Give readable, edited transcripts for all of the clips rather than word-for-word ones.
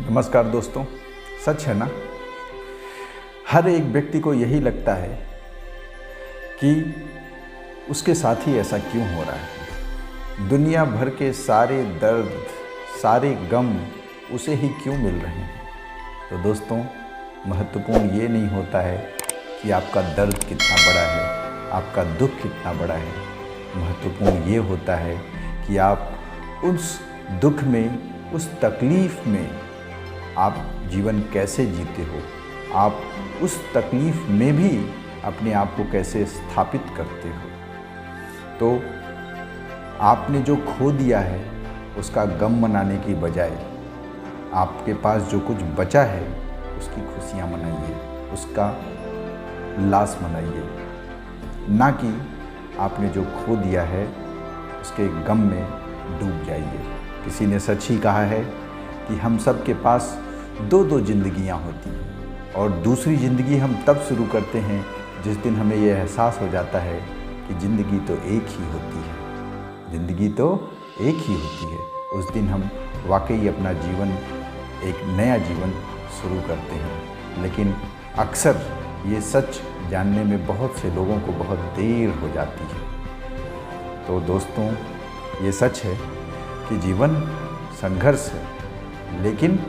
नमस्कार दोस्तों। सच है ना, हर एक व्यक्ति को यही लगता है कि उसके साथ ही ऐसा क्यों हो रहा है। दुनिया भर के सारे दर्द, सारे गम उसे ही क्यों मिल रहे हैं। तो दोस्तों, महत्वपूर्ण ये नहीं होता है कि आपका दर्द कितना बड़ा है, आपका दुख कितना बड़ा है। महत्वपूर्ण ये होता है कि आप उस दुख में, उस तकलीफ़ में आप जीवन कैसे जीते हो, आप उस तकलीफ़ में भी अपने आप को कैसे स्थापित करते हो। तो आपने जो खो दिया है उसका गम मनाने की बजाय आपके पास जो कुछ बचा है उसकी खुशियाँ मनाइए, उसका उल्लास मनाइए, ना कि आपने जो खो दिया है उसके गम में डूब जाइए। किसी ने सच ही कहा है कि हम सब के पास दो दो ज़िंदगियाँ होती हैं और दूसरी ज़िंदगी हम तब शुरू करते हैं जिस दिन हमें यह एहसास हो जाता है कि ज़िंदगी तो एक ही होती है, ज़िंदगी तो एक ही होती है। उस दिन हम वाकई अपना जीवन, एक नया जीवन शुरू करते हैं। लेकिन अक्सर ये सच जानने में बहुत से लोगों को बहुत देर हो जाती है। तो दोस्तों, ये सच है कि जीवन संघर्ष है, लेकिन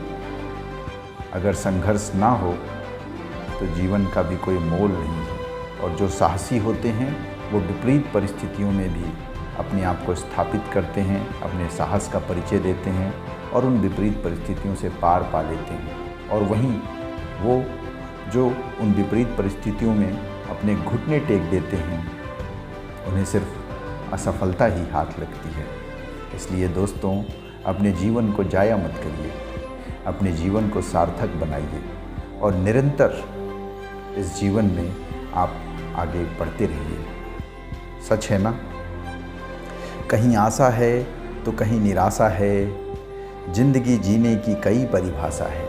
अगर संघर्ष ना हो तो जीवन का भी कोई मोल नहीं है। और जो साहसी होते हैं वो विपरीत परिस्थितियों में भी अपने आप को स्थापित करते हैं, अपने साहस का परिचय देते हैं और उन विपरीत परिस्थितियों से पार पा लेते हैं। और वहीं वो जो उन विपरीत परिस्थितियों में अपने घुटने टेक देते हैं, उन्हें सिर्फ असफलता ही हाथ लगती है। इसलिए दोस्तों, अपने जीवन को जाया मत करिए, अपने जीवन को सार्थक बनाइए और निरंतर इस जीवन में आप आगे बढ़ते रहिए। सच है ना, कहीं आशा है तो कहीं निराशा है, जिंदगी जीने की कई परिभाषा है।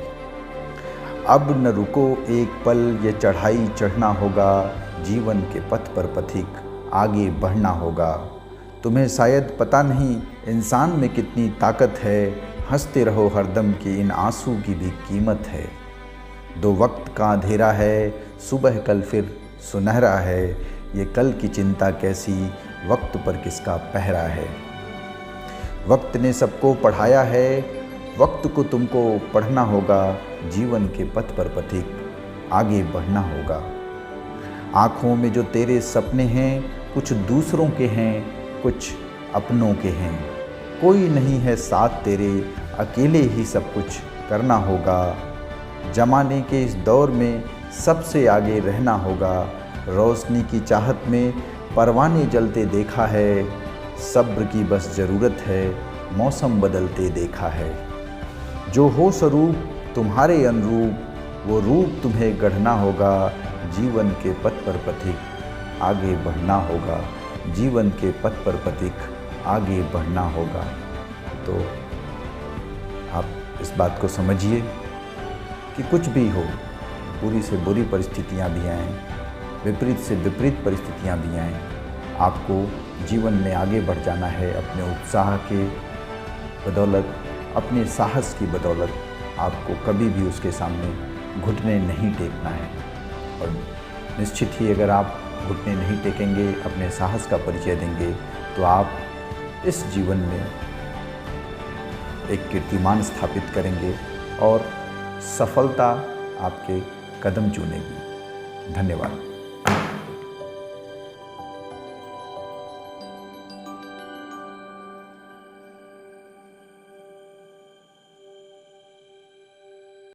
अब न रुको एक पल, ये चढ़ाई चढ़ना होगा, जीवन के पथ पर पथिक आगे बढ़ना होगा। तुम्हें शायद पता नहीं इंसान में कितनी ताकत है, हंसते रहो हरदम कि इन आंसू की भी कीमत है। दो वक्त का अंधेरा है, सुबह कल फिर सुनहरा है, ये कल की चिंता कैसी, वक्त पर किसका पहरा है। वक्त ने सबको पढ़ाया है, वक्त को तुमको पढ़ना होगा, जीवन के पथ पर पथिक आगे बढ़ना होगा। आँखों में जो तेरे सपने हैं, कुछ दूसरों के हैं, कुछ अपनों के हैं। कोई नहीं है साथ तेरे, अकेले ही सब कुछ करना होगा। ज़माने के इस दौर में सबसे आगे रहना होगा। रोशनी की चाहत में परवाने जलते देखा है, सब्र की बस ज़रूरत है, मौसम बदलते देखा है। जो हो स्वरूप तुम्हारे अनुरूप, वो रूप तुम्हें गढ़ना होगा, जीवन के पथ पर पथिक आगे बढ़ना होगा, जीवन के पथ पर पथिक आगे बढ़ना होगा। तो आप इस बात को समझिए कि कुछ भी हो, बुरी से बुरी परिस्थितियां भी आएँ, विपरीत से विपरीत परिस्थितियां भी आएँ, आपको जीवन में आगे बढ़ जाना है। अपने उत्साह के बदौलत, अपने साहस की बदौलत आपको कभी भी उसके सामने घुटने नहीं टेकना है। और निश्चित ही अगर आप घुटने नहीं टेकेंगे, अपने साहस का परिचय देंगे, तो आप इस जीवन में एक कीर्तिमान स्थापित करेंगे और सफलता आपके कदम चूमेगी। धन्यवाद।